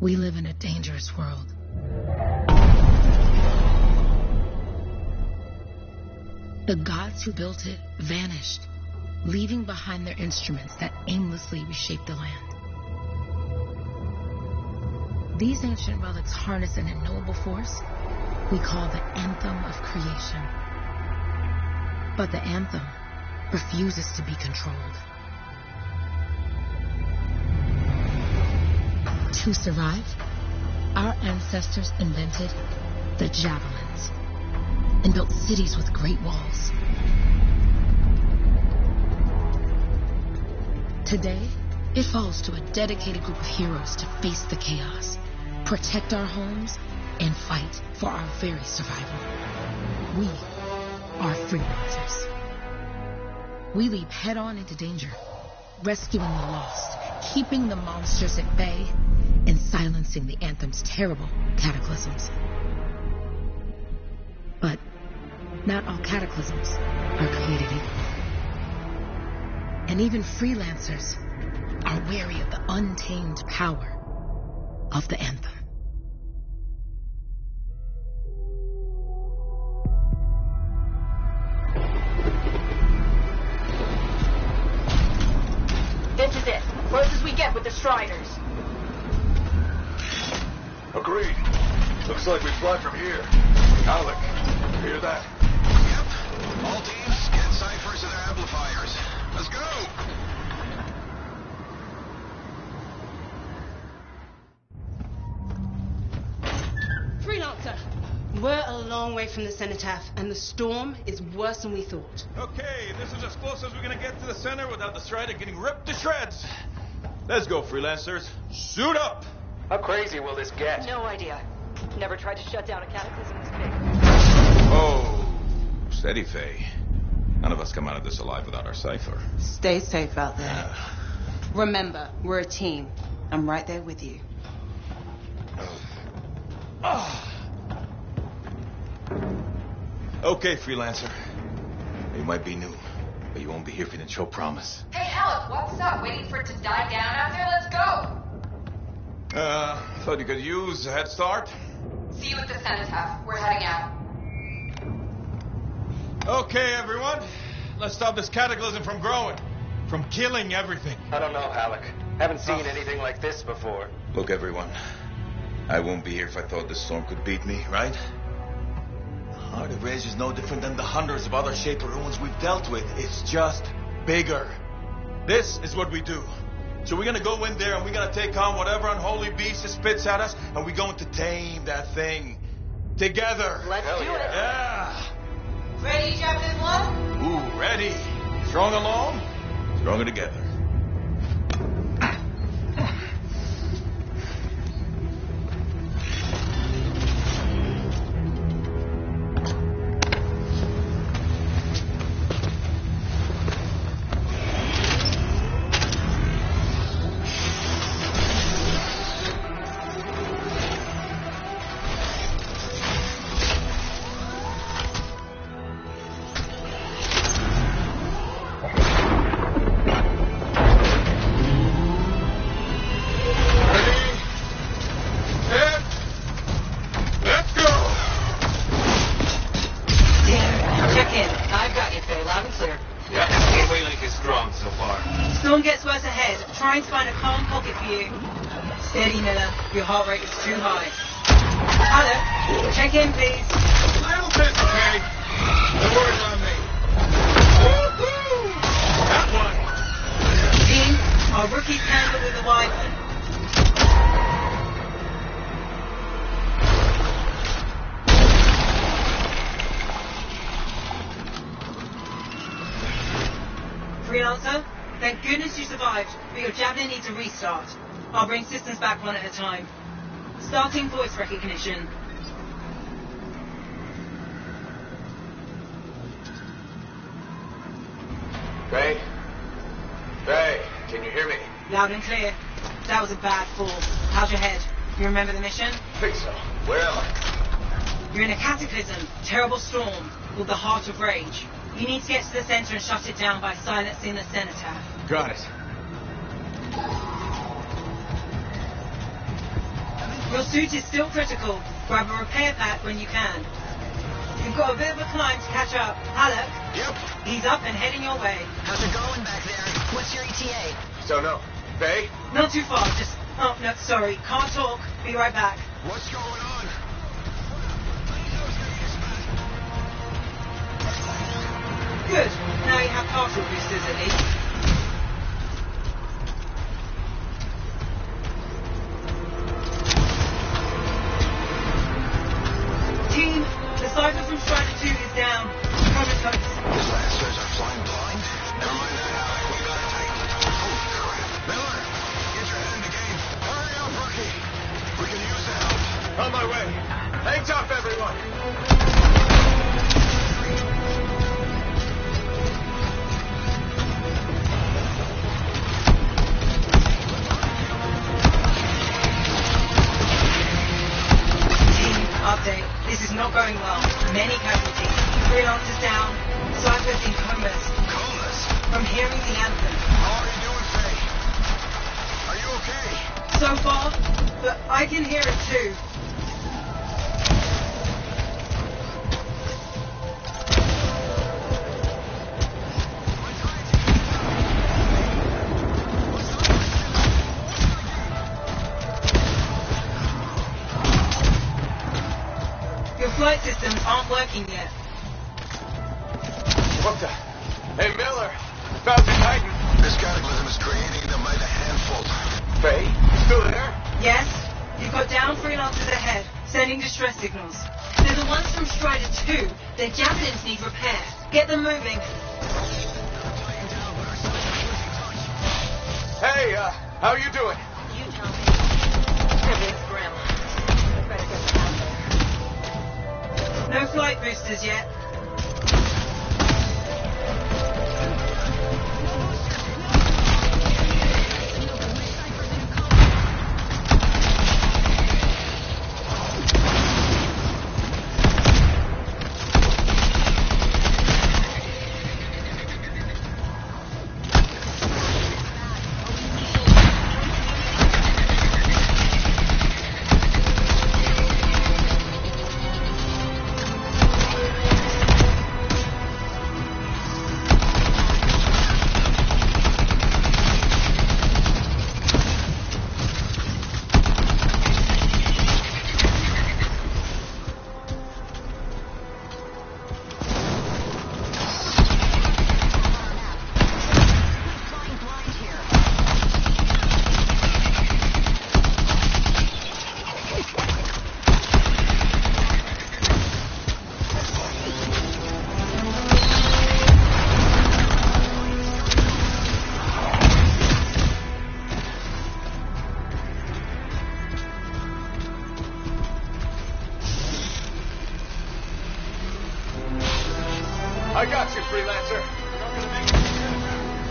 We live in a dangerous world. The gods who built it vanished, leaving behind their instruments that aimlessly reshaped the land. These ancient relics harness an unknowable force we call the Anthem of creation. But the Anthem refuses to be controlled. To survive, our ancestors invented the javelins and built cities with great walls. Today, it falls to a dedicated group of heroes to face the chaos, protect our homes, and fight for our very survival. We are freelancers. We leap head-on into danger, rescuing the lost, keeping the monsters at bay, and silencing the Anthem's terrible cataclysms. But not all cataclysms are created equal. And even freelancers are wary of the untamed power of the Anthem. This is it. Close as we get with the Striders. Agreed. Looks like we fly from here. Alec, you hear that? Yep. All teams, get ciphers and their amplifiers. Let's go! Freelancer! We're a long way from the cenotaph, and the storm is worse than we thought. Okay, this is as close as we're gonna get to the center without the Strider getting ripped to shreds. Let's go, freelancers. Suit up! How crazy will this get? No idea. Never tried to shut down a cataclysm this big. Oh, steady, Faye. None of us come out of this alive without our cipher. Stay safe out there. Remember, we're a team. I'm right there with you. Okay, freelancer. You might be new, but you won't be here if you didn't show promise. Hey, Alec, what's up? Waiting for it to die down out there? Let's go! Thought you could use a head start. See you at the cenotaph. We're heading out. Okay, everyone. Let's stop this cataclysm from growing. From killing everything. I don't know, Alec. Haven't seen anything like this before. Look, everyone. I won't be here if I thought this storm could beat me, right? Heart of Rage is no different than the hundreds of other Shaper ruins we've dealt with. It's just bigger. This is what we do. So we're gonna go in there and we're gonna take on whatever unholy beast it spits at us, and we're going to tame that thing. Together. Let's do it. Yeah. Ready, Javelin 1? Ooh, ready. Strong alone, stronger together. Your heart rate is too high. Alec, check in, please. Little bit, okay? Don't worry about me. Woo-hoo! That one. Dean, our rookie's handled with the wyvern. Freelancer, thank goodness you survived, but your javelin needs a restart. I'll bring systems back one at a time. Starting voice recognition. Faye? Faye, can you hear me? Loud and clear. That was a bad fall. How's your head? You remember the mission? I think so. Where am I? You're in a cataclysm, terrible storm, called the Heart of Rage. You need to get to the center and shut it down by silencing the cenotaph. Got it. Your suit is still critical. Grab a repair pack when you can. You've got a bit of a climb to catch up. Halleck? Yep. He's up and heading your way. How's it going back there? What's your ETA? Don't know. Faye? Not too far, just... Oh, no, sorry. Can't talk. Be right back. What's going on? Good. Now you have partial boosters at least. Team, the Cypher from Strider 2 is down. Promise codes. His lancers are flying blind? Never mind that, Alec. We got it tight. Holy crap. Miller, get your head in the game. Hurry up, rookie. We can use the help. On my way. Hang tough, everyone. Update. This is not going well. Many casualties. Freelancers down. Cypher's in comas. Comas? From hearing the anthem. How are you doing, Faye? Are you okay? So far, but I can hear it too. Your flight systems aren't working yet. What the? Hey, Miller. Found the Titan. This cataclysm is creating them by the handful. Faye? Still there? Yes? You've got down freelancers ahead, sending distress signals. They're the ones from Strider 2. Their javelins need repair. Get them moving. Hey, how you doing? You tell me. Everything's grim. I better get them out there. No flight boosters yet. I got you, freelancer.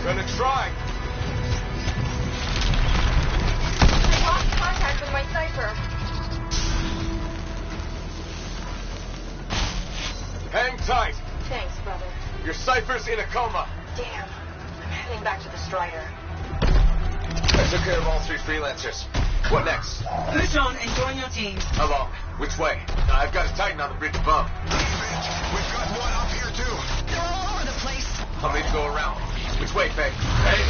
Gonna try. I lost contact with my Cypher. Hang tight. Thanks, brother. Your Cypher's in a coma. Damn. I'm heading back to the Strider. I took care of all 3 freelancers. What next? Push on and join your team. How long? Which way? I've got a Titan on the bridge above. We've got one up here, too. They're all over the place. I'll need to go around. Which way, Faye? Hey!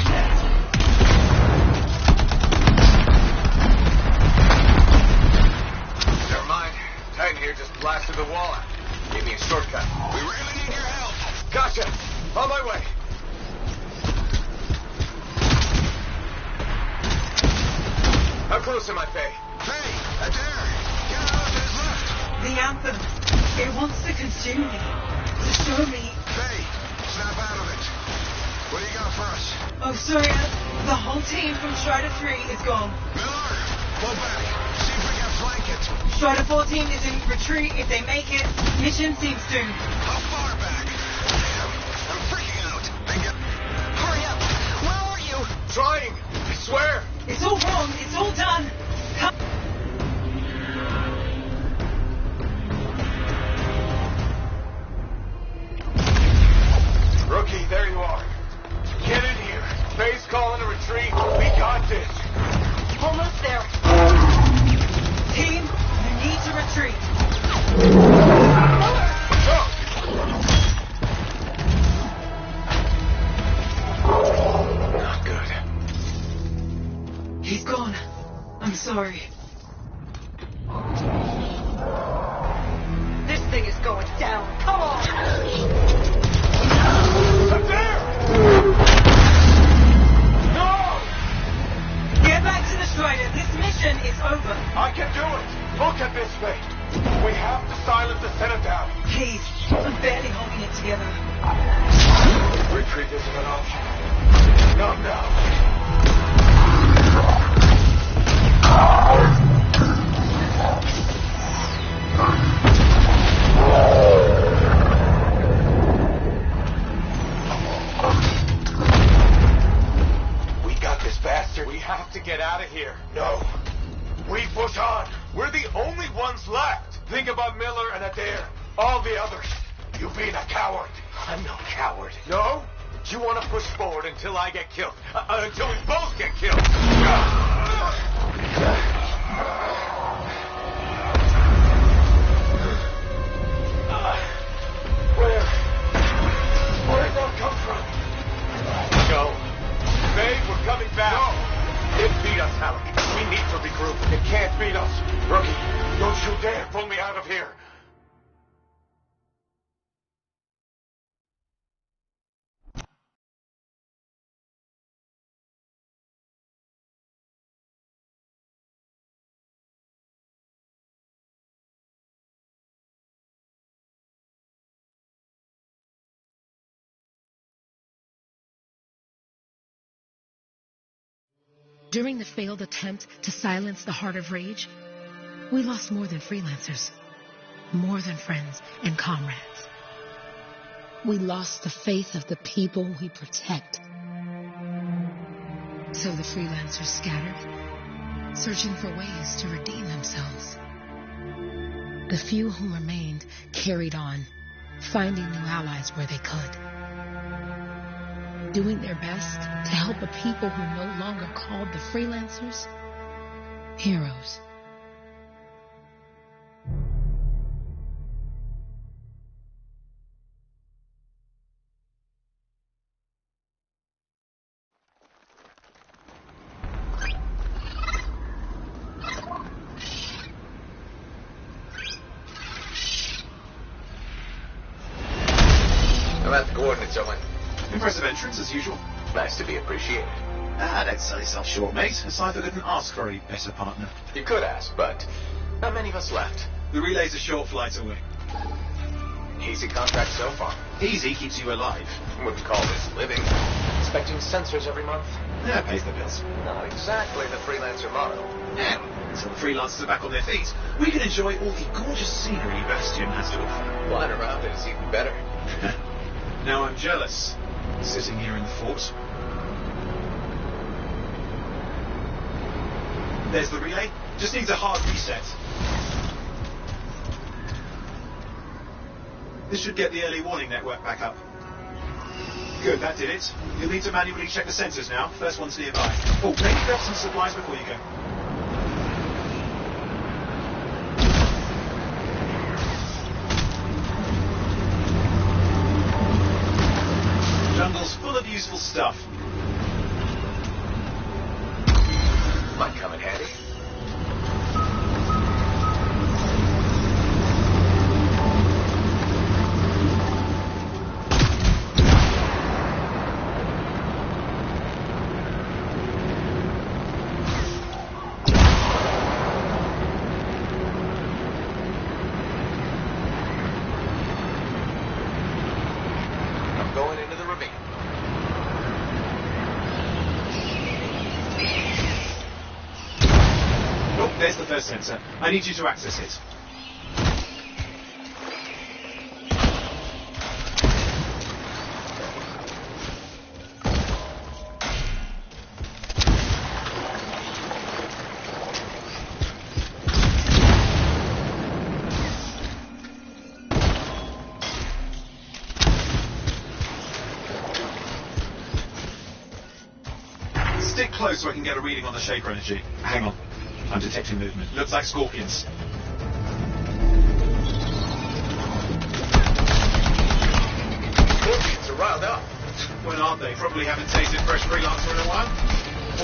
Never mind. Titan here just blasted the wall out. Gave me a shortcut. We really need your help. Gotcha! On my way! How close am I, Faye? Faye, that's air. Get out to his left. The anthem. It wants to consume me. To show me. Faye, snap out of it. What do you got for us? Oh, sorry. The whole team from Strider 3 is gone. Miller, pull back. See if we can flank it. Strider 14 is in retreat. If they make it, mission seems doomed. How far back? Damn, I'm freaking out. Then get... Hurry up. Where are you? Trying! I swear! It's all wrong. It's all done. Come. Rookie, there you are. Get in here. Faye's calling a retreat. We got this. Almost there. Team, tree. Not good. He's gone. I'm sorry. This thing is going down. Come on! Up there! No! Get back to the Strider. This mission is over. I can do it! Look at this thing! We have to silence the Senate down. Please. I'm barely holding it together. Retreat isn't an option. Not now. We got this bastard. We have to get out of here. No. We push on. We're the only ones left. Think about Miller and Adair. All the others. You've been a coward. I'm no coward. No? You want to push forward until I get killed. Until we both get killed. Where'd that come from? Go. Babe, we're coming back. No. It beat us, Halleck. We need to regroup. It can't beat us. Rookie, don't you dare pull me out of here. During the failed attempt to silence the Heart of Rage, we lost more than freelancers, more than friends and comrades. We lost the faith of the people we protect. So the freelancers scattered, searching for ways to redeem themselves. The few who remained carried on, finding new allies where they could. Doing their best to help a people who no longer called the freelancers heroes. I'm at the coordinates, Owen. Impressive entrance, as usual. Nice to be appreciated. Don't sell yourself short, mate. Aside I couldn't ask for a better partner. You could ask, but not many of us left. The relay's a short flight away. Easy contract so far. Easy keeps you alive. Wouldn't call this living. Expecting sensors every month. Yeah, pays the bills. Not exactly the freelancer model. Yeah, until the freelancers are back on their feet, we can enjoy all the gorgeous scenery Bastion has to offer. Flying around it is even better. Now I'm jealous, sitting here in the fort. There's the relay. Just needs a hard reset. This should get the early warning network back up. Good, that did it. You'll need to manually check the sensors now. First one's nearby. Oh, maybe grab some supplies before you go. Jungle's full of useful stuff. Might come in handy. I'm going into the ravine. Oh, there's the first sensor. I need you to access it. Stick close so I can get a reading on the Shaper energy. Hang on. I'm detecting movement. Looks like scorpions. Scorpions are riled up. When aren't they? Probably haven't tasted fresh freelancer in a while.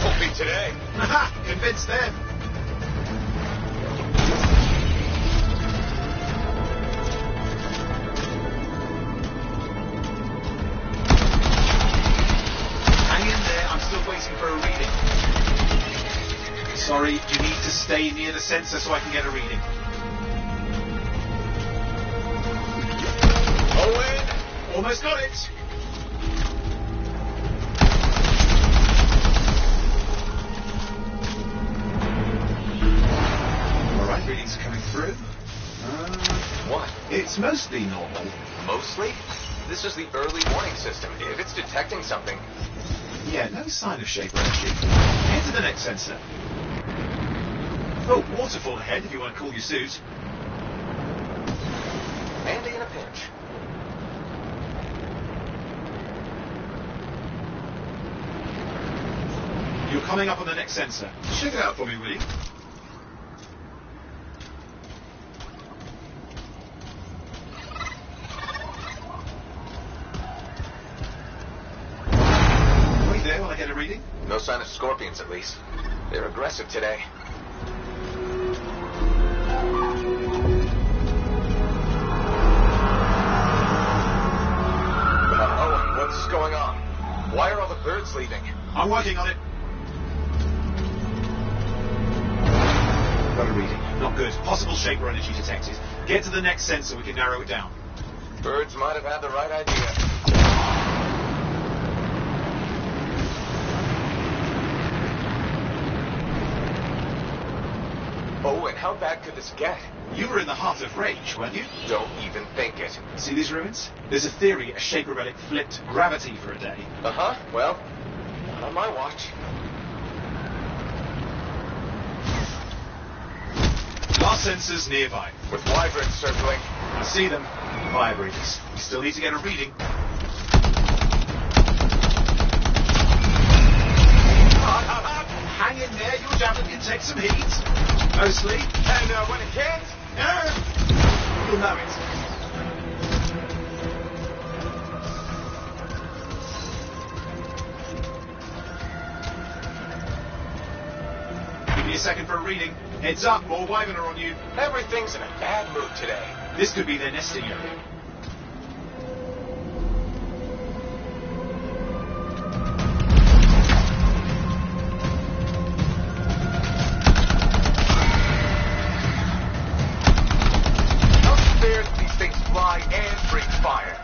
Won't be today. Haha! Convince them. Hang in there, I'm still waiting for a reading. Sorry, you need to stay near the sensor so I can get a reading. Owen! Almost got it. Alright, readings are coming through. What? It's mostly normal. Mostly? This is the early warning system. If it's detecting something... Yeah, no sign of shaper energy. Head to the next sensor. Oh, waterfall ahead if you want to cool your suit. Handy in a pinch. You're coming up on the next sensor. Check it out for me, will you? Wait there while I get a reading. No sign of scorpions, at least. They're aggressive today. Owen, what's going on? Why are all the birds leaving? I'm working on it. Got a reading. Not good. Possible shaper energy detected. Get to the next sensor, we can narrow it down. Birds might have had the right idea. Owen, how bad could this get? You were in the heart of rage, weren't you? Don't even think it. See these ruins? There's a theory a shaper relic flipped gravity for a day. Uh-huh. Well, not on my watch. Last sensors nearby. With wyverns circling. I see them. Fire breathers. We still need to get a reading. Hang in there, your javelin can take some heat. Mostly. And when it can't, You'll know it. Give me a second for a reading. Heads up, more wyvern are on you. everything's in a bad mood today. This could be their nesting area. Upstairs, these things fly and breathe fire.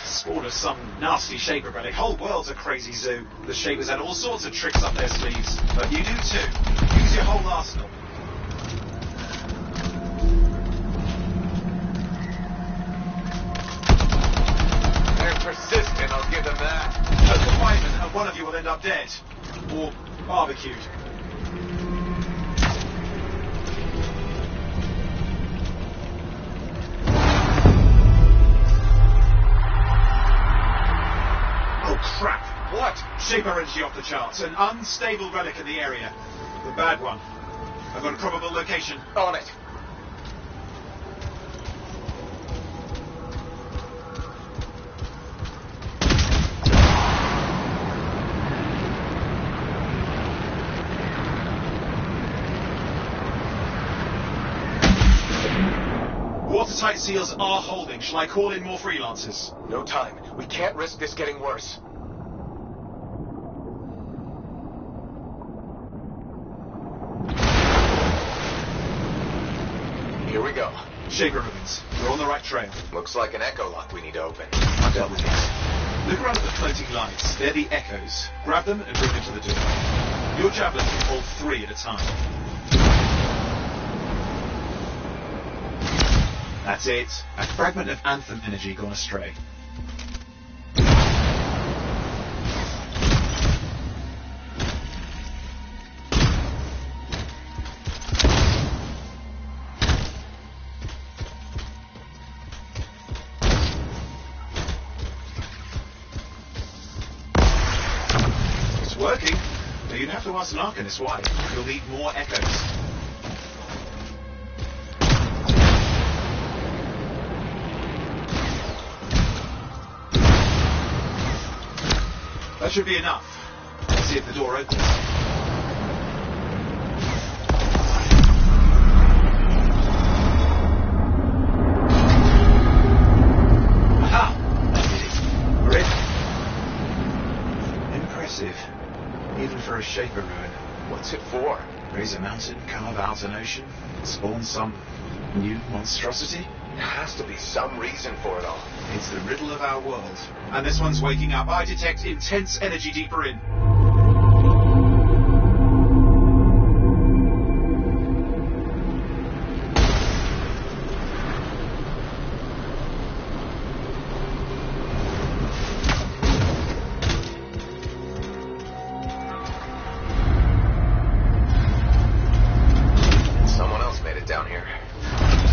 Spawn of some nasty shaper relic. Whole world's a crazy zoo. The shapers had all sorts of tricks up their sleeves. But you do too. Use your whole arsenal. They're persistent, I'll give them that. Local wyvern and one of you will end up dead. Or barbecued. Oh crap! What? Shaper energy off the charts. An unstable relic in the area. The bad one. I've got a probable location. On it. Watertight seals are holding. Shall I call in more freelancers? No time. We can't risk this getting worse. Here we go. Shaper ruins. We're on the right trail. Looks like an echo lock we need to open. I've dealt with these. Look around at the floating lights. They're the echoes. Grab them and bring them to the door. Your javelin can hold 3 at a time. That's it. A fragment of Anthem energy gone astray. It's working. But you'd have to ask an Arcanist why. You'll need more echoes. That should be enough. Let's see if the door opens. Aha! That did it. We're in. Impressive. Even for a Shaper ruin. What's it for? Raise a mountain, carve out an ocean, spawn some new monstrosity? There has to be some reason for it all. It's the riddle of our world. And this one's waking up. I detect intense energy deeper in. Someone else made it down here.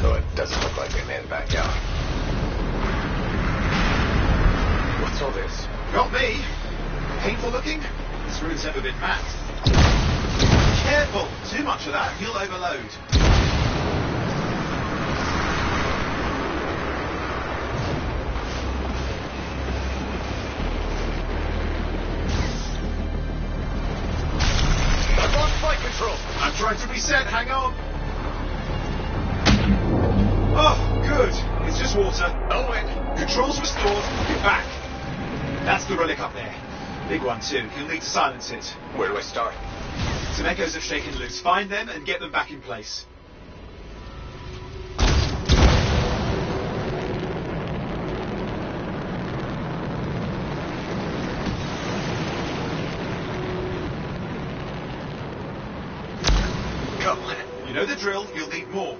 So it doesn't look like they made it back out. What's all this? Not me. Painful looking? This room's never been mapped. Careful! Too much of that. You'll overload. I've lost flight control. I'm trying to reset. Hang on. Oh, good. It's just water. Owen! Controls restored. You're back. That's the relic up there. Big one, too. You'll need to silence it. Where do I start? Some echoes have shaken loose. Find them and get them back in place. Go. You know the drill. You'll need more.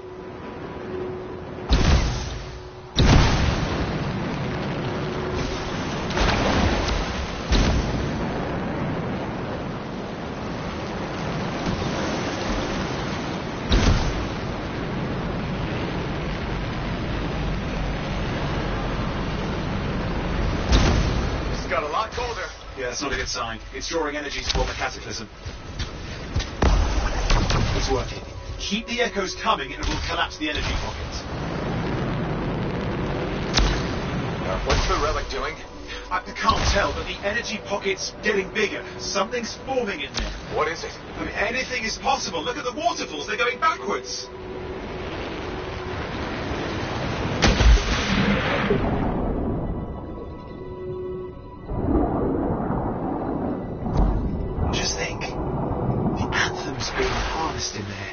It's got a lot colder. Yeah, that's not a good sign. It's drawing energy to form a cataclysm. It's working. Keep the echoes coming and it will collapse the energy pocket. What's the relic doing? I can't tell, but the energy pocket's getting bigger. Something's forming in there. What is it? I mean, anything is possible. Look at the waterfalls. They're going backwards. Just think. The Anthem's being harnessed in there.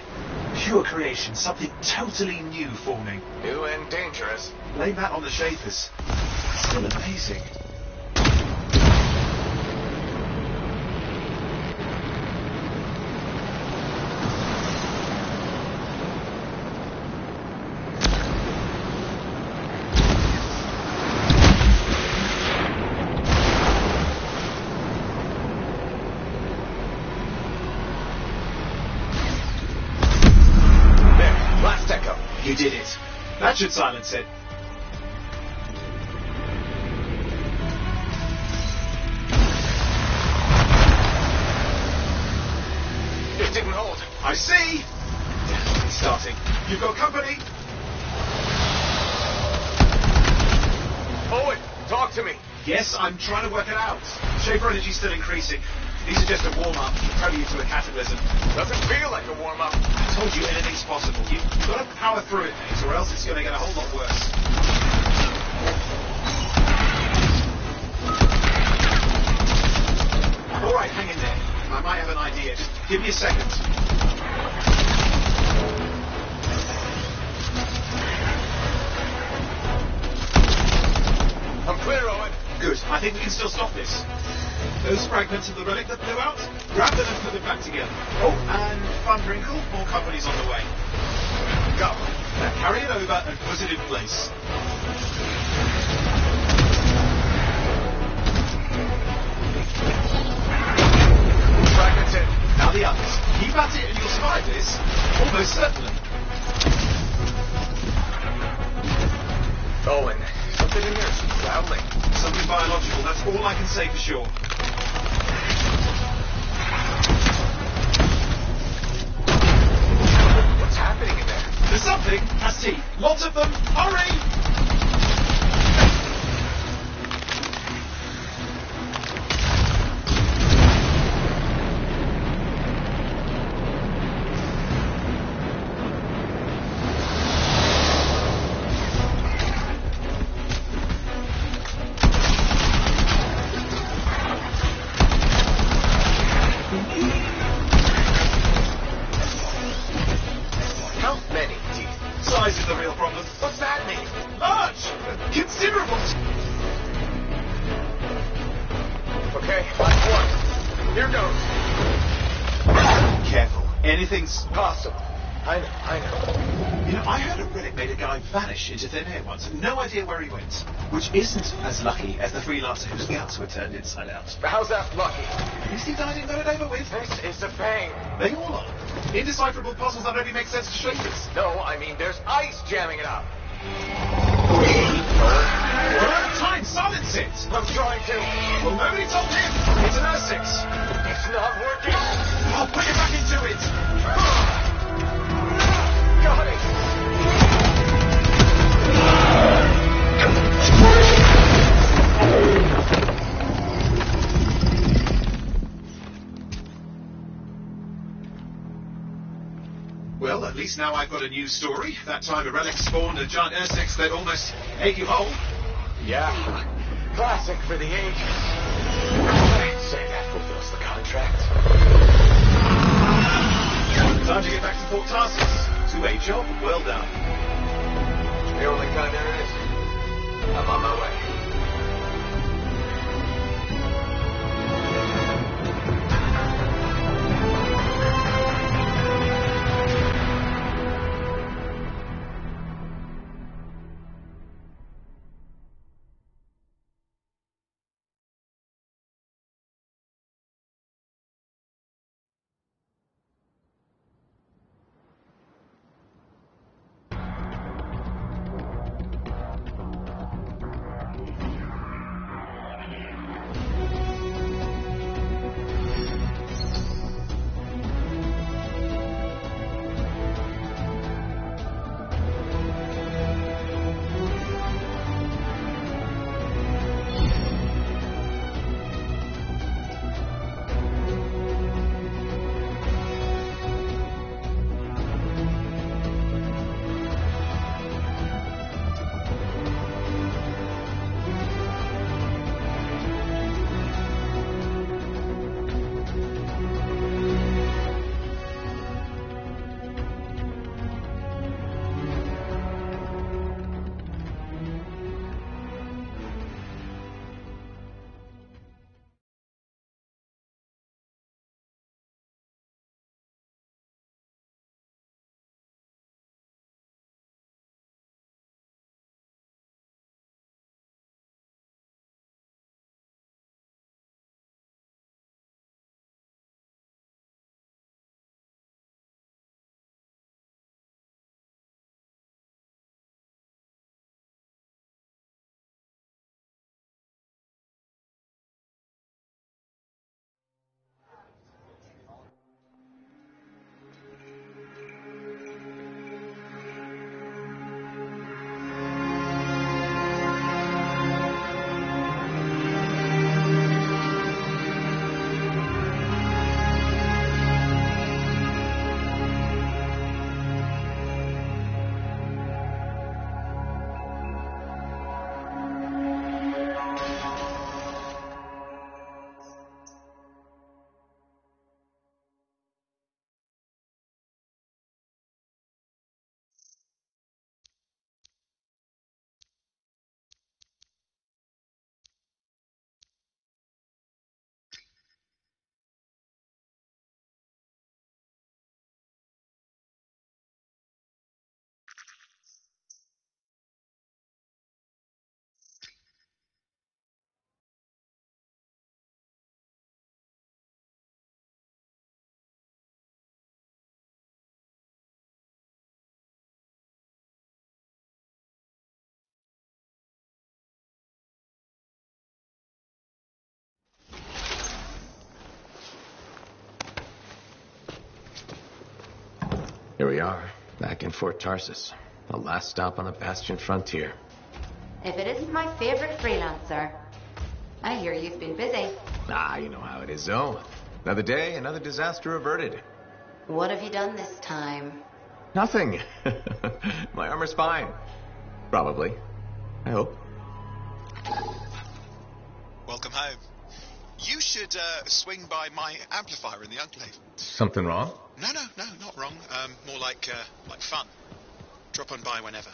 Pure creation. Something totally new forming. New and dangerous. Blame that on the Shapers. Still amazing. There, last echo. You did it. That should silence it. It didn't hold. I see. It's starting. You've got company. Owen, talk to me. Yes, I'm trying to work it out. Shaper energy's still increasing. These are just a warm-up, prelude to a cataclysm. Doesn't feel like a warm-up. I told you anything's possible. You've got to power through it, mate, or else it's going to get a whole lot worse. All right, hang in there. I might have an idea. Just give me a second. I'm clear, Owen. Good. I think we can still stop this. Those fragments of the relic that blew out, grab them and put them back together. Oh, and Fun Wrinkle, more company's on the way. Go. Now carry it over and put it in place. Fragments in. Now the others. Keep at it and you'll survive this. Almost certainly. Owen, something in there's growling. Something biological, that's all I can say for sure. What's happening in there? There's something has teeth. Lots of them. Hurry! size is the real problem. What's that mean? Large! Considerable! Okay, last one. Here goes. Careful. Anything's... Possible. I know. You know, I heard a relic made a guy vanish into thin air once, and no idea where he went. Which isn't as lucky as the freelancer whose guts were turned inside out. How's that lucky? At least he died and got it over with. This is a pain. They all are. Indecipherable puzzles that only make sense to strangers. No, I mean there's ice jamming it up. We're out of time. Silence it. I'm trying to. Well, nobody told him. It's an R6. It's not working. I'll put it back into it. Got it. Well, at least now I've got a new story. That time a relic spawned a giant Ursex that almost ate you whole. Yeah. Classic for the ages. I'd say that fulfills the contract. Time to get back to Port Tarsus. To a job well done. The only kind there is. I'm on my way. Here we are, back in Fort Tarsus. The last stop on the Bastion frontier. If it isn't my favorite freelancer. I hear you've been busy. Ah, you know how it is, Zoe. Another day, another disaster averted. What have you done this time? Nothing. My armor's fine. Probably. I hope. Welcome home. You should swing by my amplifier in the Enclave. Something wrong? No, not wrong. More like fun. Drop on by whenever.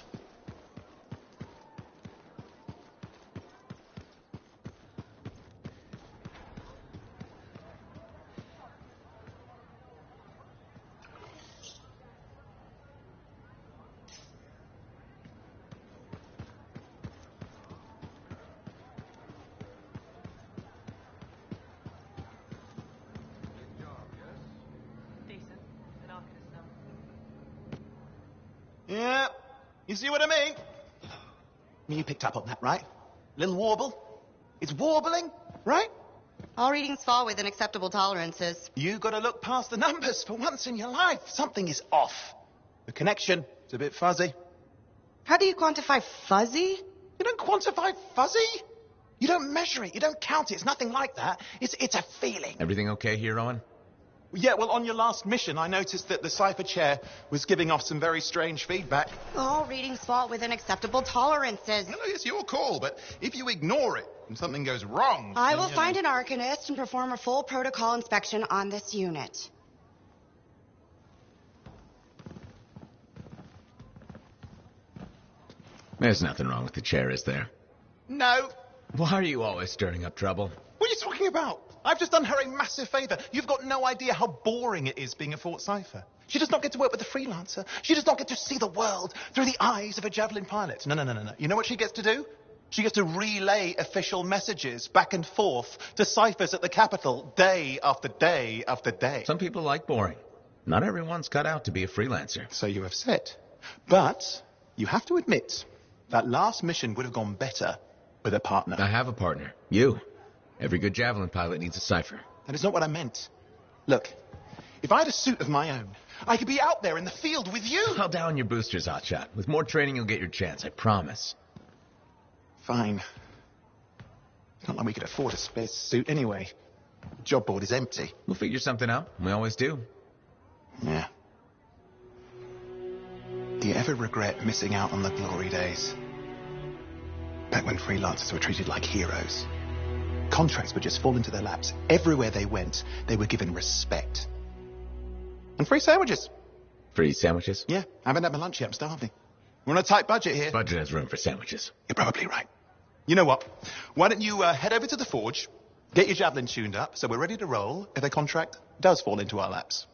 Yeah, you see what I mean? You picked up on that, right? Little warble. It's warbling, right? All readings fall within acceptable tolerances. You gotta look past the numbers for once in your life. Something is off. The connection is a bit fuzzy. How do you quantify fuzzy? You don't quantify fuzzy. You don't measure it. You don't count it. It's nothing like that. It's a feeling. Everything okay here, Owen? Yeah, well, on your last mission, I noticed that the cipher chair was giving off some very strange feedback. All readings fall within acceptable tolerances. No, it's your call, but if you ignore it and something goes wrong... I will find an arcanist and perform a full protocol inspection on this unit. There's nothing wrong with the chair, is there? No. Why are you always stirring up trouble? What are you talking about? I've just done her a massive favor. You've got no idea how boring it is being a Fort Cipher. She does not get to work with a freelancer. She does not get to see the world through the eyes of a Javelin pilot. No. You know what she gets to do? She gets to relay official messages back and forth to ciphers at the capital day after day after day. Some people like boring. Not everyone's cut out to be a freelancer. So you have said. But you have to admit that last mission would have gone better with a partner. I have a partner. You. Every good Javelin pilot needs a cipher. That is not what I meant. Look, if I had a suit of my own, I could be out there in the field with you. I'll down your boosters, Hotshot. With more training, you'll get your chance, I promise. Fine. It's not like we could afford a spare suit anyway. The job board is empty. We'll figure something out. We always do. Yeah. Do you ever regret missing out on the glory days? Back when freelancers were treated like heroes. Contracts would just fall into their laps. Everywhere they went, they were given respect. And free sandwiches. Free sandwiches? Yeah, I haven't had my lunch yet. I'm starving. We're on a tight budget here. Budget has room for sandwiches. You're probably right. You know what? Why don't you head over to the forge, get your Javelin tuned up, so we're ready to roll if a contract does fall into our laps.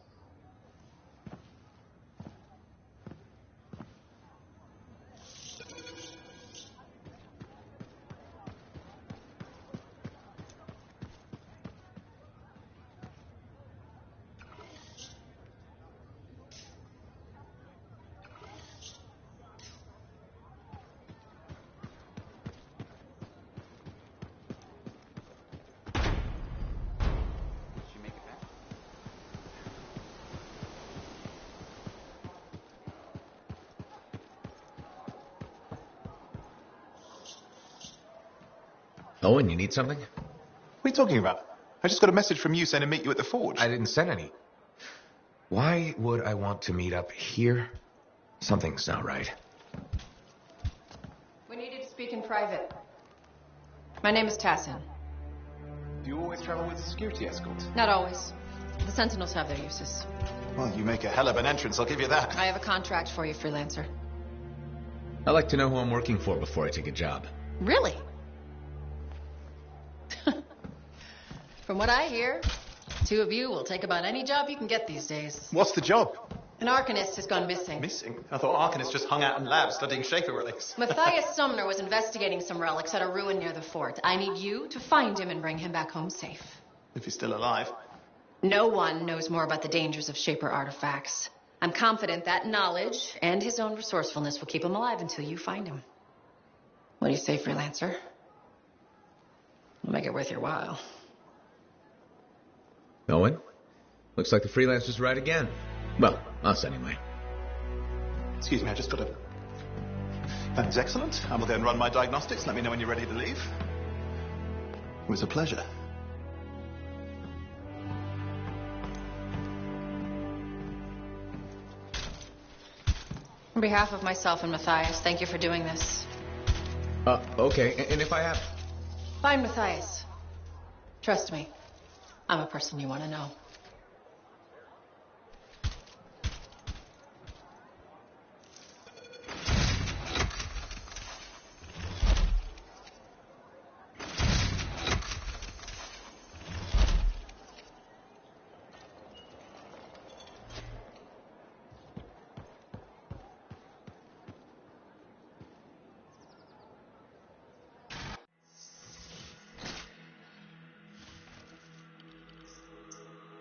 Owen, you need something? What are you talking about? I just got a message from you saying to meet you at the forge. I didn't send any. Why would I want to meet up here? Something's not right. We needed to speak in private. My name is Tassin. Do you always travel with a security escort? Not always. The Sentinels have their uses. Well, you make a hell of an entrance, I'll give you that. I have a contract for you, freelancer. I like to know who I'm working for before I take a job. Really? From what I hear, two of you will take about any job you can get these days. What's the job? An Arcanist has gone missing. Missing? I thought Arcanists just hung out in labs studying Schaefer relics. Matthias Sumner was investigating some relics at a ruin near the fort. I need you to find him and bring him back home safe. If he's still alive. No one knows more about the dangers of Shaper artifacts. I'm confident that knowledge and his own resourcefulness will keep him alive until you find him. What do you say, freelancer? We'll make it worth your while. Owen? Looks like the freelancer's right again. Well, us anyway. Excuse me, I just got to... That is excellent. I will go and run my diagnostics. Let me know when you're ready to leave. It was a pleasure. On behalf of myself and Matthias, thank you for doing this. Okay. And if I have... Find Matthias. Trust me. I'm a person you want to know.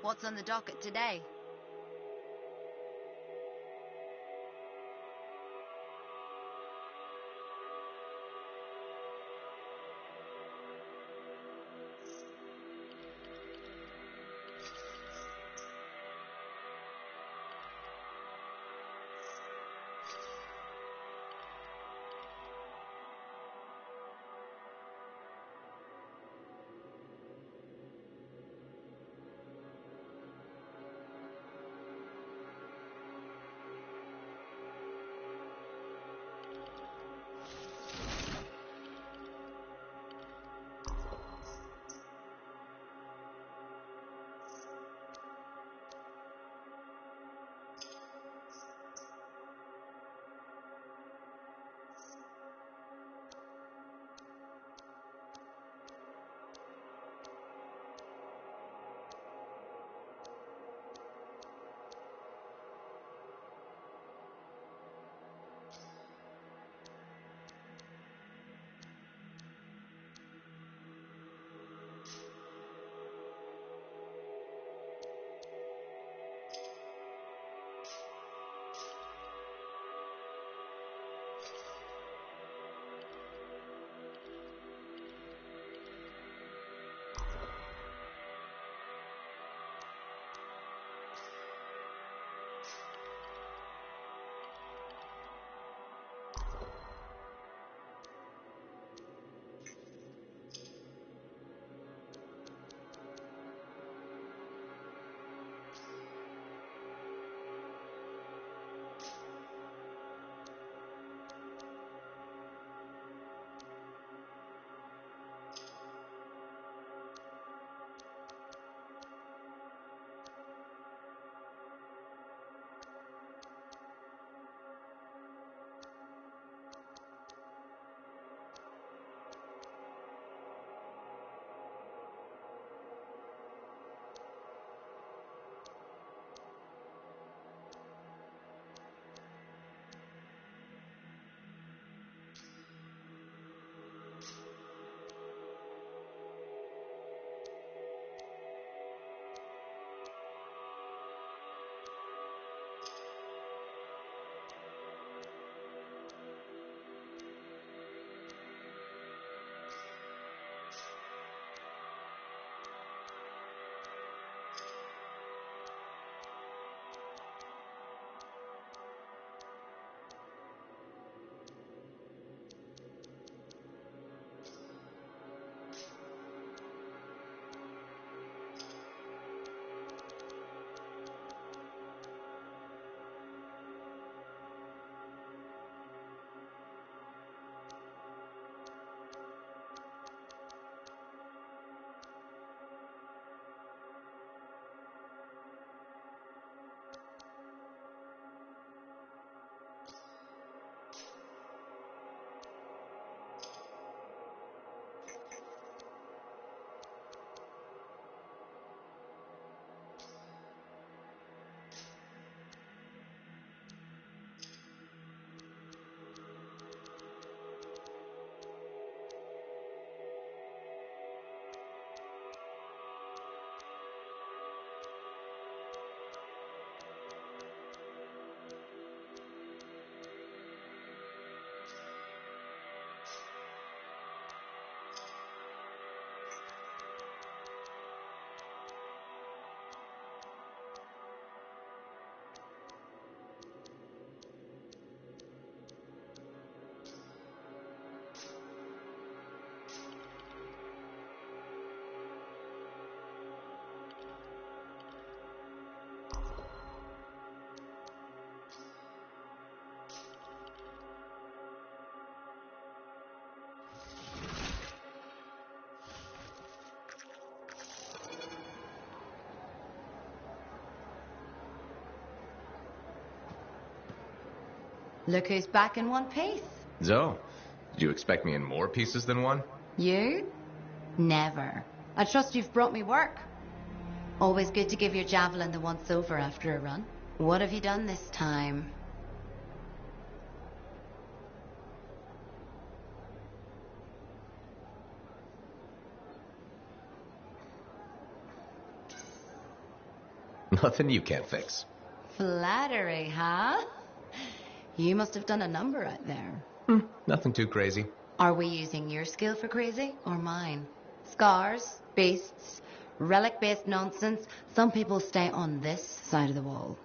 What's on the docket today? Look who's back in one piece. Zoe, did you expect me in more pieces than one? You? Never. I trust you've brought me work. Always good to give your javelin the once over after a run. What have you done this time? Nothing you can't fix. Flattery, huh? You must have done a number out there. Nothing too crazy. Are we using your skill for crazy or mine? Scars, beasts, relic-based nonsense. Some people stay on this side of the wall.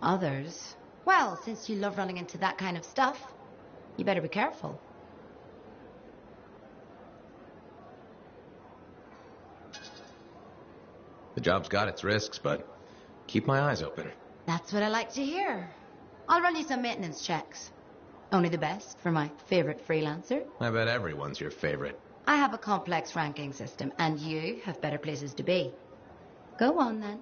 Others, well, since you love running into that kind of stuff, you better be careful. The job's got its risks, but keep my eyes open. That's what I like to hear. I'll run you some maintenance checks. Only the best for my favorite freelancer. I bet everyone's your favorite. I have a complex ranking system, and you have better places to be. Go on, then.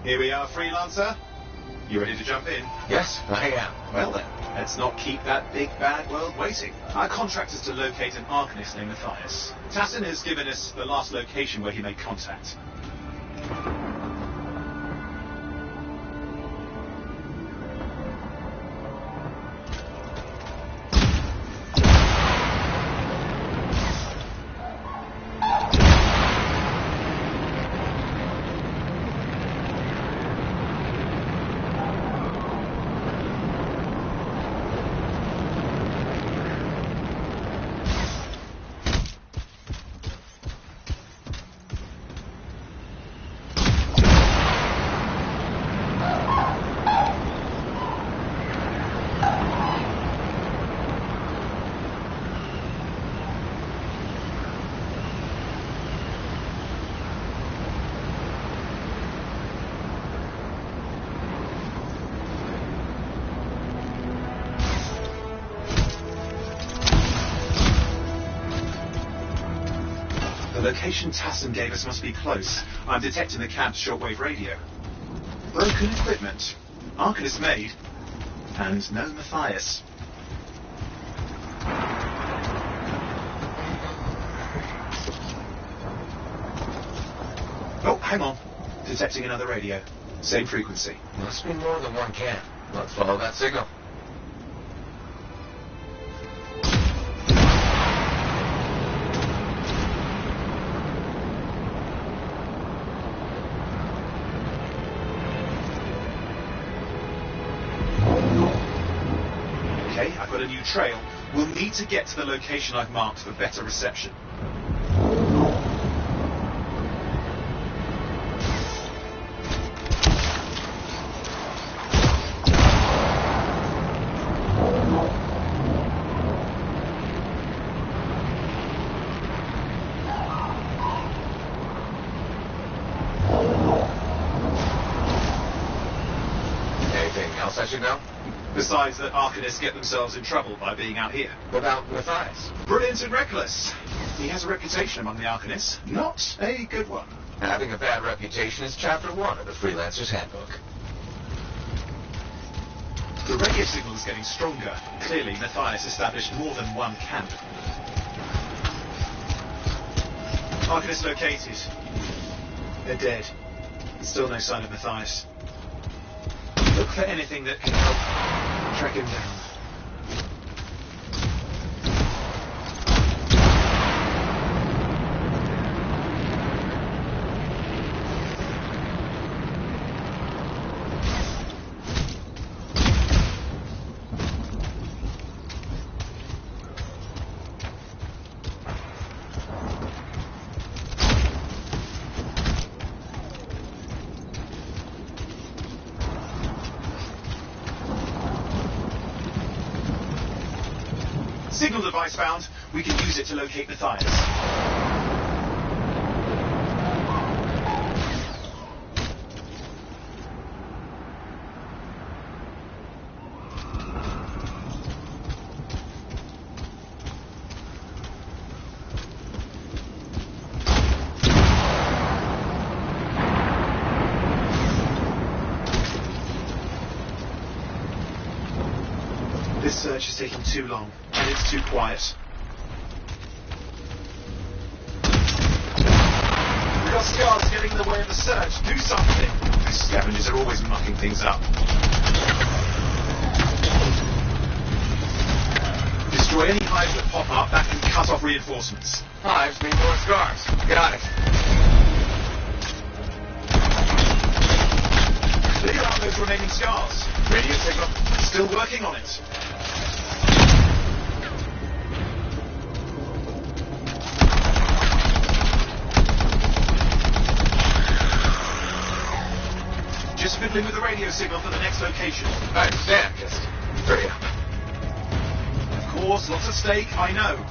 Here we are, freelancer. You ready to jump in? Yes, I am. Well then, let's not keep that big bad world waiting. Our contract is to locate an Arcanist named Matthias. Tassin has given us the last location where he made contact. The location Tassin gave us must be close. I'm detecting the camp's shortwave radio. Broken equipment. Arcanist made. And no Matthias. Oh, hang on. Detecting another radio. Same frequency. Must be more than one camp. Let's follow that signal. but a new trail, we'll need to get to the location I've marked for better reception. I should know? Besides that Arcanists get themselves in trouble by being out here. Without Matthias. Brilliant and reckless. He has a reputation among the Arcanists. Not a good one. Having a bad reputation is chapter 1 of the Freelancer's Handbook. The radio signal is getting stronger. Clearly, Matthias established more than one camp. Arcanists located. They're dead. Still no sign of Matthias. Look for anything that can help track him down. Signal device found. We can use it to locate Matthias. This search is taking too long, and it's too quiet. We've got scars getting in the way of the search. Do something. These scavengers are always mucking things up. Destroy any hives that pop up. That can cut off reinforcements. Hives mean more scars. Got it. Clear out those remaining scars. Radio signal. Still working on it. Just fiddling with the radio signal for the next location. I understand. Just hurry up. Of course, lots at stake, I know.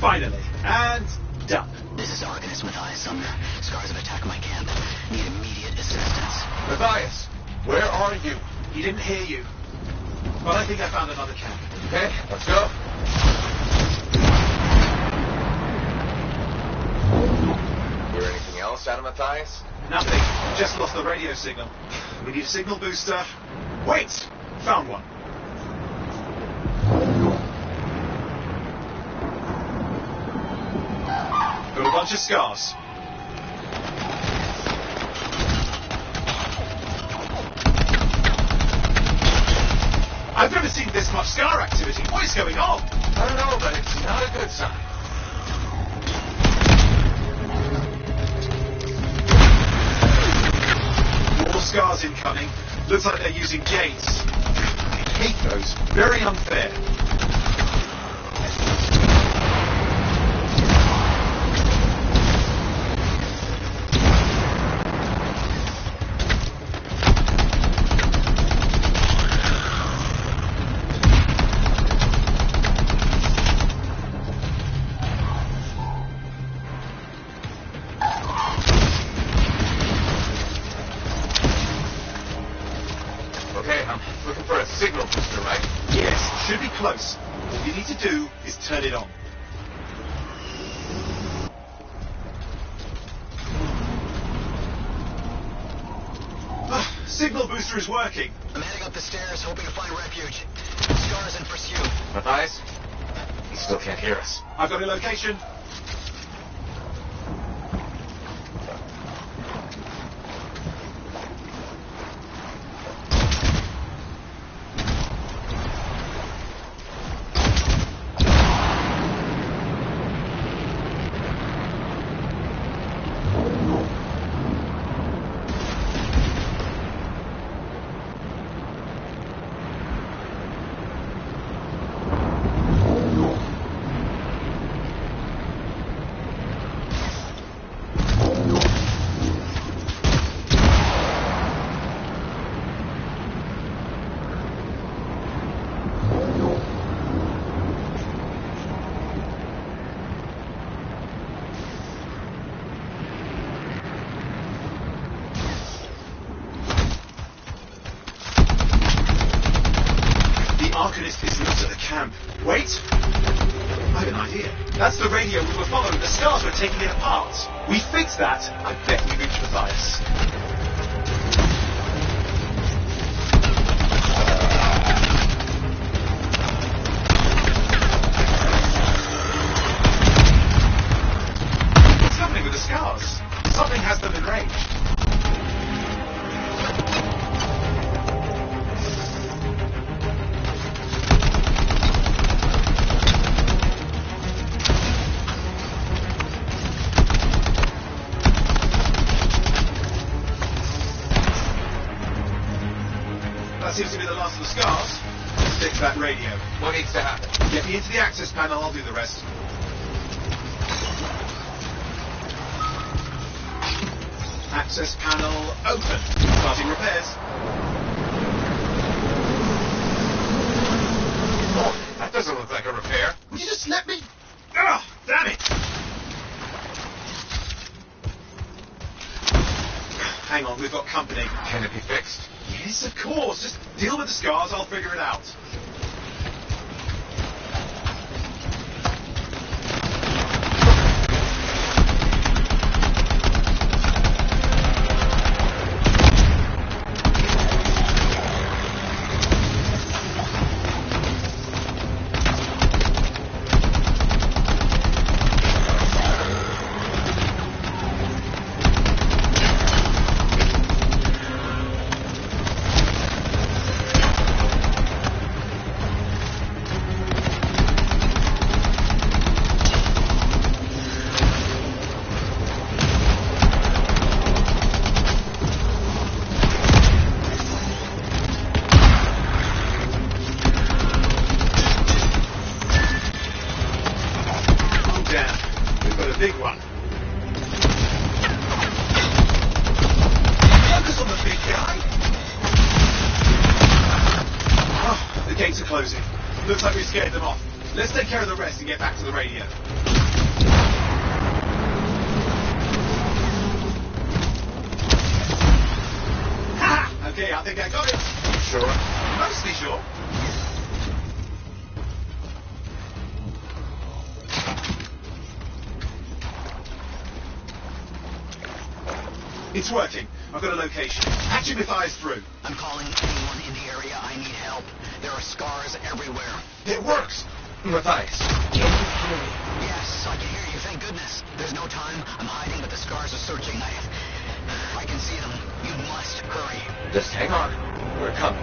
Finally. And done. This is Arcanist Matthias Sumner. Scars have attacked my camp. Need immediate assistance. Matthias, where are you? He didn't hear you. But I think I found another camp. Okay, let's go. Hear anything else out of Matthias? Nothing. Just lost the radio signal. We need a signal booster. Wait! Found one. Got a bunch of scars. I've never seen this much scar activity. What is going on? I don't know, but it's not a good sign. More scars incoming. Looks like they're using gates. I hate those. Very unfair. Okay, I'm looking for a signal booster, right? Yes, should be close. All you need to do is turn it on. Signal booster is working. I'm heading up the stairs, hoping to find refuge. Scars in pursuit. Matthias? He still can't hear us. I've got a location. Wait! I have an idea. That's the radio we were following. The scars were taking it apart. We fixed that. I bet we reached Matthias. What's happening with the scars? Something has them enraged. That seems to be the last of the scars. Let's fix that radio. What needs to happen? Get me into the access panel, I'll do the rest. Access panel open. Starting repairs. Oh, that doesn't look like a repair. Would you just let me... Ah, damn it! Hang on, we've got company. Can it be fixed? Yes, of course. Just deal with the scars, I'll figure it out. Big one. Focus on the big guy. Oh, the gates are closing. Looks like we scared them off. Let's take care of the rest and get back to the radio. Ha! Okay, I think I got it. Sure? Mostly sure. It's working. I've got a location. Patching Matthias through. I'm calling anyone in the area. I need help. There are scars everywhere. It works! Matthias, can you hear me? Yes, I can hear you. Thank goodness. There's no time. I'm hiding, but the scars are searching. I can see them. You must hurry. Just hang on. We're coming.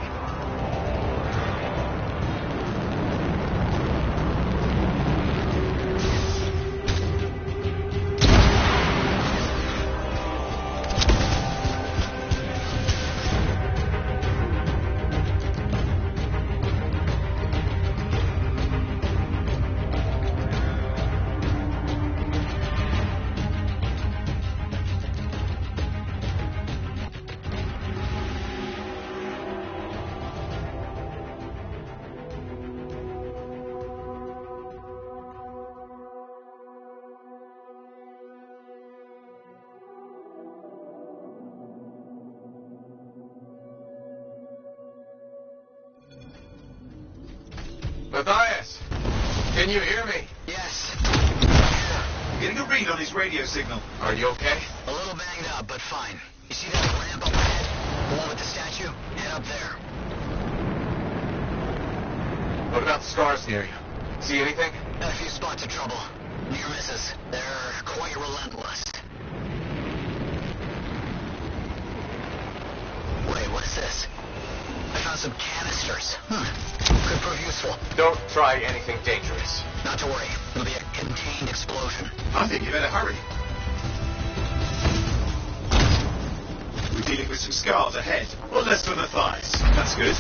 Matthias, can you hear me? Yes. I'm getting a read on his radio signal. Are you okay? A little banged up, but fine. You see that ramp up ahead? The one with the statue? Head up there. What about the scars near you? See anything? A few spots of trouble. Near misses. They're quite relentless. Wait, what is this? I found some canisters. Could prove useful. Don't try anything dangerous. Not to worry. It'll be a contained explosion. I think you better hurry. We're dealing with some scars ahead. Or less for Matthias. That's good.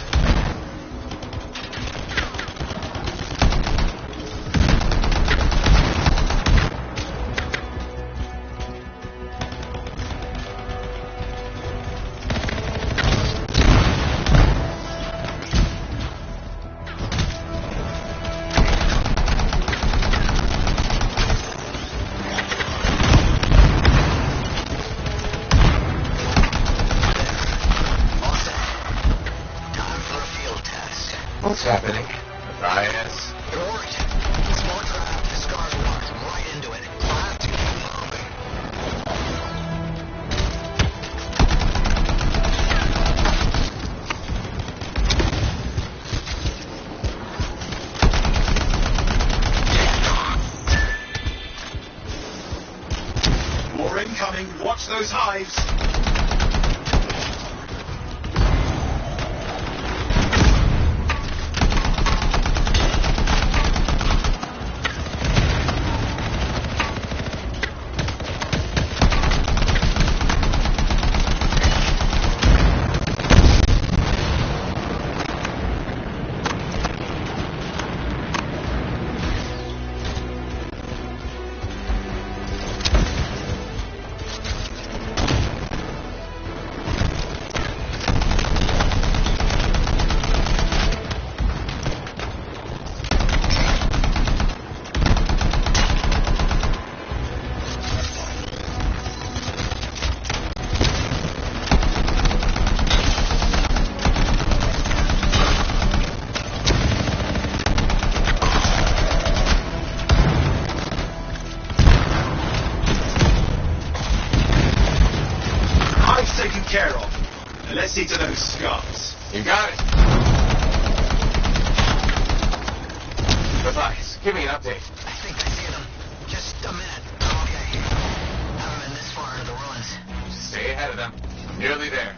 What's happening? Matthias? It worked. Small trap. The scars walked right into it. I'll have to keep moving. More incoming. Watch those hives. Taken care of. Now let's see to those scars. You got it. Matthias, give me an update. I think I see them. Just a minute. Okay. Haven't been this far into the ruins. Stay ahead of them. I'm nearly there.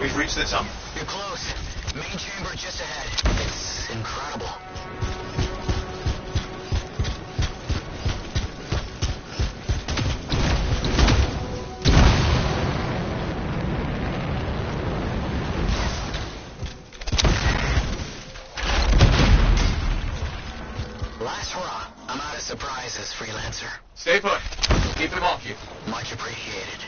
We've reached the tunnel. You're close. Main chamber just ahead. It's incredible. Last hurrah. I'm out of surprises, freelancer. Stay put. Keep them off you. Much appreciated.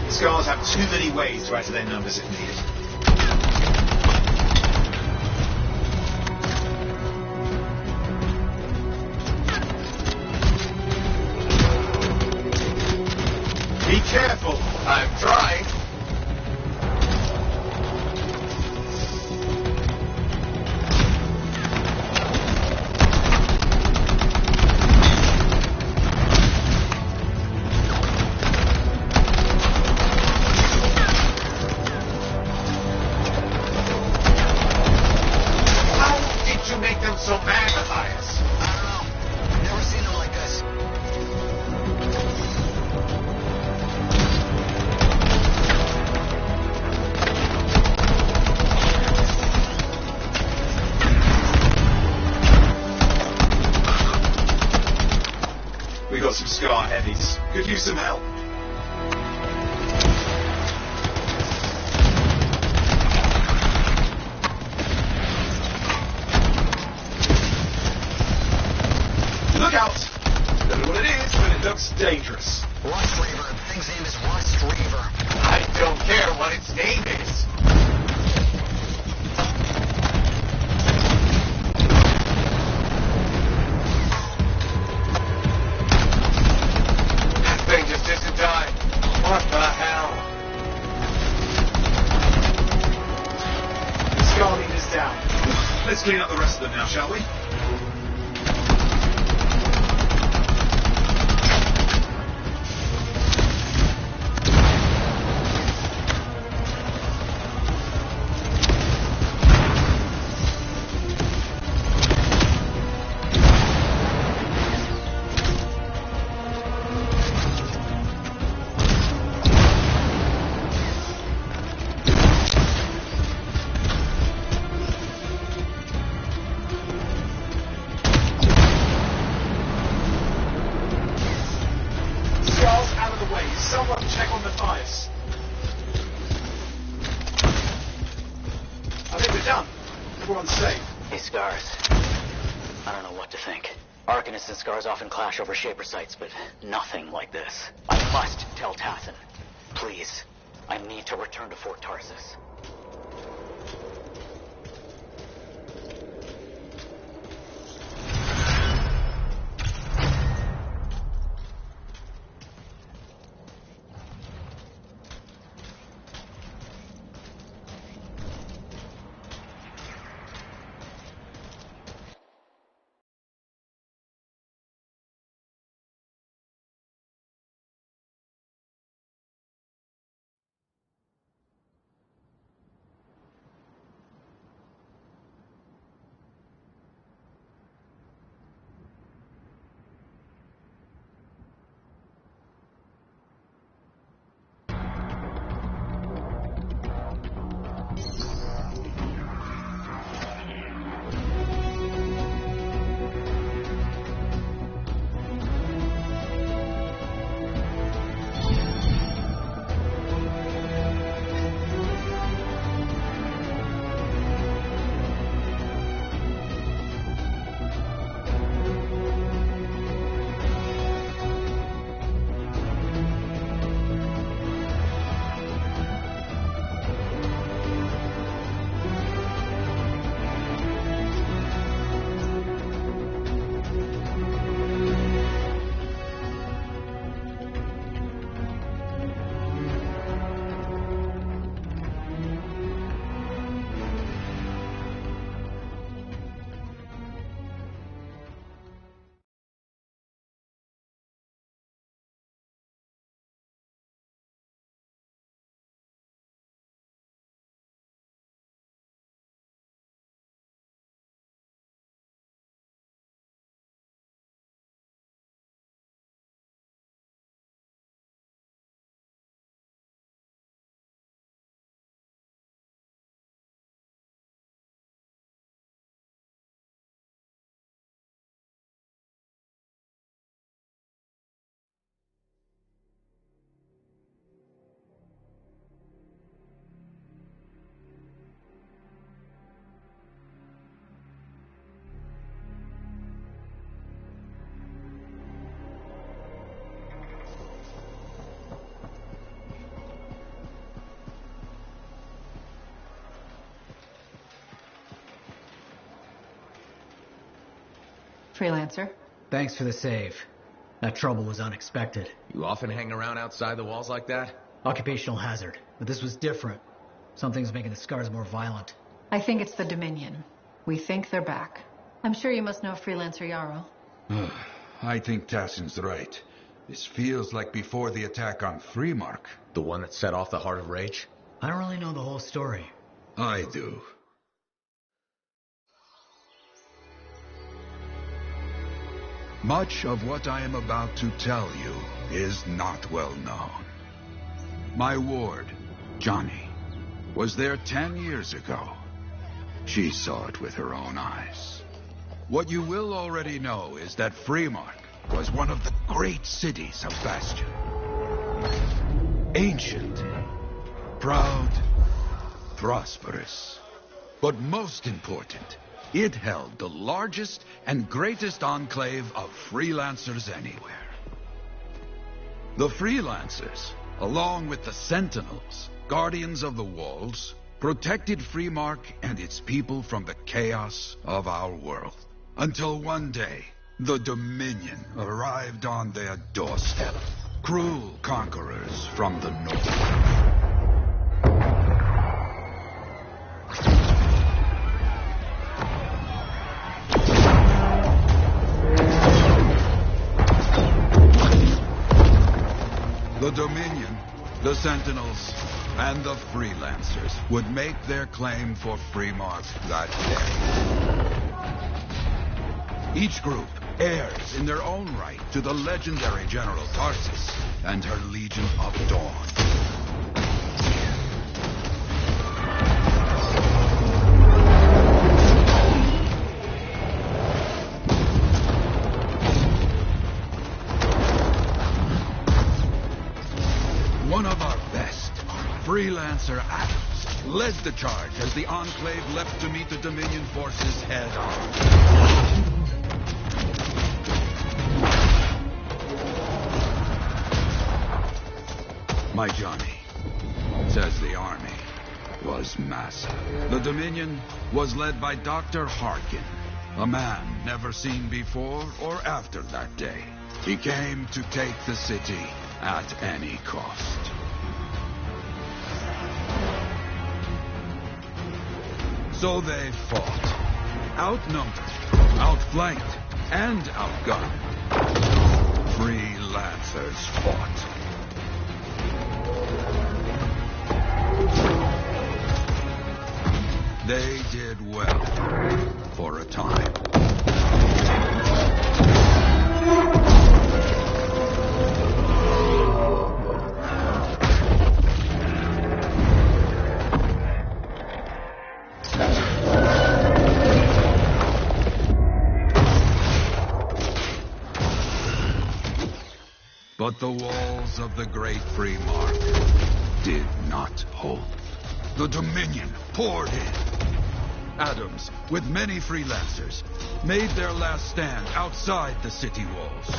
Scars have too many ways to add to their numbers if needed. Be careful. I'm trying. So mad, Matthias. I don't know. Never seen them like this. got some scar heavies. Could use some help. Look out! Don't know what it is, but it looks dangerous. Rust Reaver. The thing's name is Rust Reaver. I don't care what its name is. That thing just isn't dying. What the hell? The scar leader's down. Let's clean up the rest of them now, shall we? Someone check on the fires. I think we're done. Everyone's safe. These scars. I don't know what to think. Arcanists and scars often clash over Shaper sites, but nothing like this. I must tell Tathan. Please. I need to return to Fort Tarsus. Freelancer. Thanks for the save. That trouble was unexpected. You often hang around outside the walls like that? Occupational hazard. But this was different. Something's making the scars more violent. I think it's the Dominion. We think they're back. I'm sure you must know Freelancer Yarrow. I think Tassin's right. This feels like before the attack on Freemark. The one that set off the Heart of Rage? I don't really know the whole story. I do. Much of what I am about to tell you is not well known. My ward, Johnny, was there 10 years ago. She saw it with her own eyes. What you will already know is that Freemark was one of the great cities of Bastion. Ancient, proud, prosperous. But most important, it held the largest and greatest enclave of freelancers anywhere. The freelancers, along with the Sentinels, guardians of the walls, protected Freemark and its people from the chaos of our world. Until one day, the Dominion arrived on their doorstep. Cruel conquerors from the north. The Dominion, the Sentinels, and the Freelancers would make their claim for Freemark that day. Each group heirs in their own right to the legendary General Tarsus and her Legion of Dawn. One of our best, Freelancer Adams, led the charge as the Enclave left to meet the Dominion forces head-on. My Johnny, says the army, was massive. The Dominion was led by Dr. Harkin, a man never seen before or after that day. He came to take the city at any cost. So they fought. Outnumbered, outflanked, and outgunned. Freelancers fought. They did well for a time. But the walls of the Great Freemark did not hold. The Dominion poured in. Adams, with many freelancers, made their last stand outside the city walls.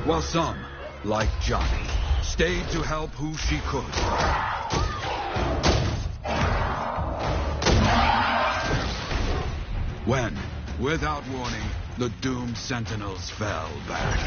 While some, like Johnny, stayed to help who she could. When, without warning, the doomed Sentinels fell back.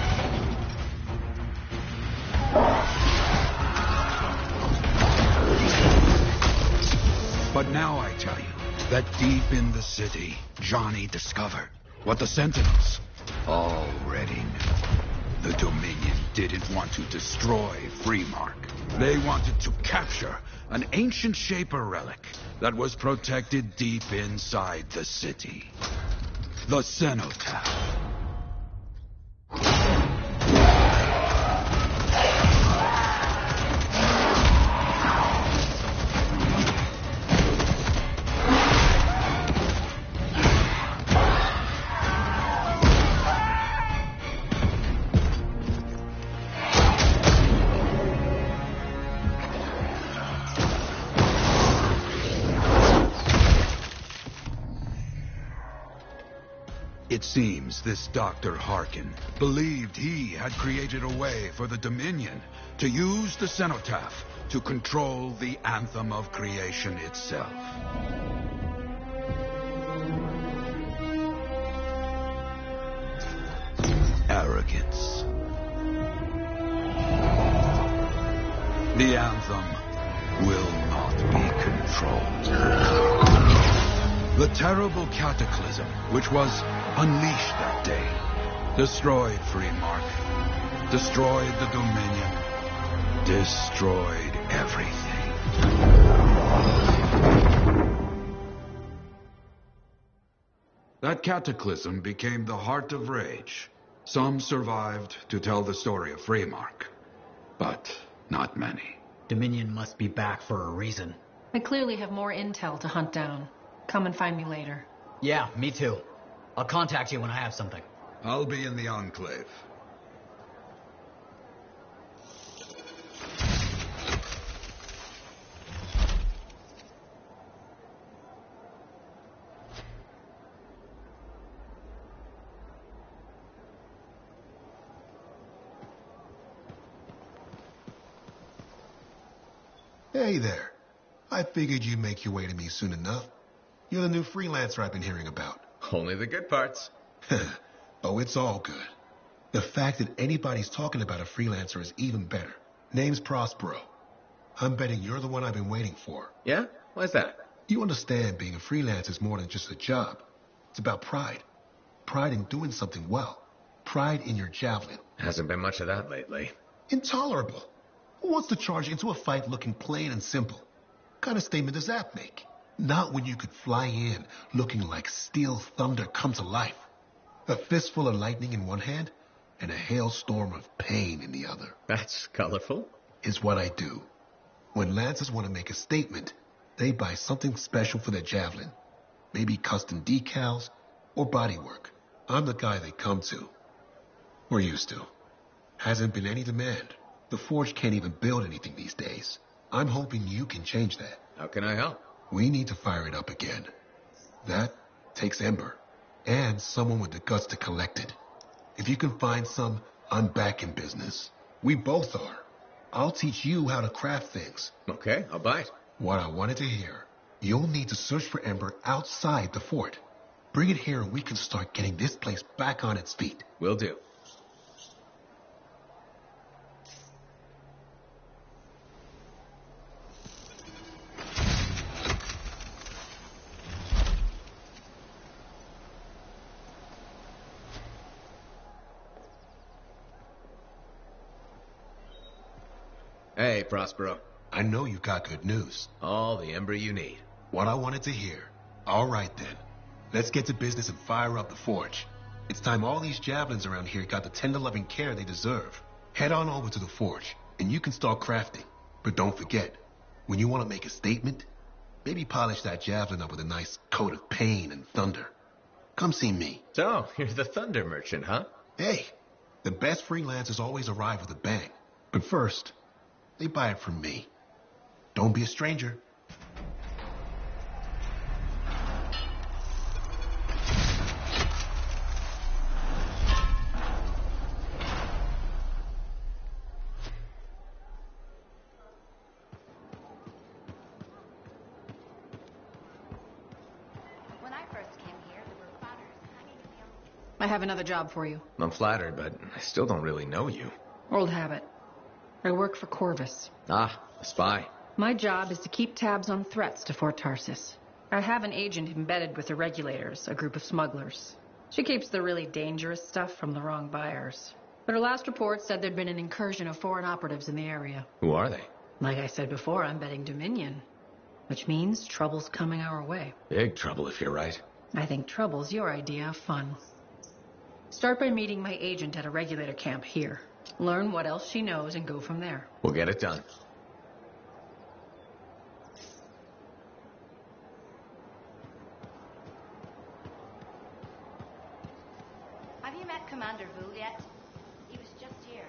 But now I tell you that deep in the city, Johnny discovered what the Sentinels already knew. The Dominion didn't want to destroy Freemark. They wanted to capture an ancient Shaper relic that was protected deep inside the city. The Cenotaph. It seems this Dr. Harkin believed he had created a way for the Dominion to use the Cenotaph to control the Anthem of creation itself. Arrogance. The Anthem will not be controlled. The terrible cataclysm which was unleashed that day destroyed Freemark, destroyed the Dominion, destroyed everything. That cataclysm became the heart of rage. Some survived to tell the story of Freemark, but not many. Dominion must be back for a reason. I clearly have more intel to hunt down. Come and find me later. Yeah, me too. I'll contact you when I have something. I'll be in the Enclave. Hey there. I figured you'd make your way to me soon enough. You're the new freelancer I've been hearing about. Only the good parts. Oh, it's all good. The fact that anybody's talking about a freelancer is even better. Name's Prospero. I'm betting you're the one I've been waiting for. Yeah? Why's that? You understand being a freelancer is more than just a job. It's about pride. Pride in doing something well. Pride in your javelin. Hasn't been much of that lately. Intolerable. Who wants to charge into a fight looking plain and simple? What kind of statement does that make? Not when you could fly in looking like steel thunder come to life. A fistful of lightning in one hand and a hailstorm of pain in the other. That's colorful. Is what I do. When lancers want to make a statement, they buy something special for their javelin. Maybe custom decals or bodywork. I'm the guy they come to. Or used to. Hasn't been any demand. The Forge can't even build anything these days. I'm hoping you can change that. How can I help? We need to fire it up again. That takes Ember. And someone with the guts to collect it. If you can find some, I'm back in business. We both are. I'll teach you how to craft things. Okay, I'll bite. What I wanted to hear. You'll need to search for Ember outside the fort. Bring it here and we can start getting this place back on its feet. Will do. Hey, Prospero. I know you've got good news. All the Ember you need. What I wanted to hear. All right, then. Let's get to business and fire up the Forge. It's time all these javelins around here got the tender loving care they deserve. Head on over to the Forge, and you can start crafting. But don't forget, when you want to make a statement, maybe polish that javelin up with a nice coat of pain and thunder. Come see me. So, you're the thunder merchant, huh? Hey, the best freelancers always arrive with a bang. But first, they buy it from me. Don't be a stranger. When I first came here, there were founders hanging in the I have another job for you. I'm flattered, but I still don't really know you. Old habit. I work for Corvus. Ah, a spy. My job is to keep tabs on threats to Fort Tarsis. I have an agent embedded with the regulators, a group of smugglers. She keeps the really dangerous stuff from the wrong buyers. But her last report said there'd been an incursion of foreign operatives in the area. Who are they? Like I said before, I'm betting Dominion. Which means trouble's coming our way. Big trouble if you're right. I think trouble's your idea of fun. Start by meeting my agent at a regulator camp here. Learn what else she knows and go from there. We'll get it done. Have you met Commander Vu yet? He was just here.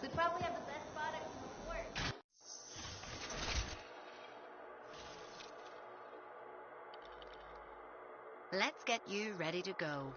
We probably have the best products in the fort. Let's get you ready to go.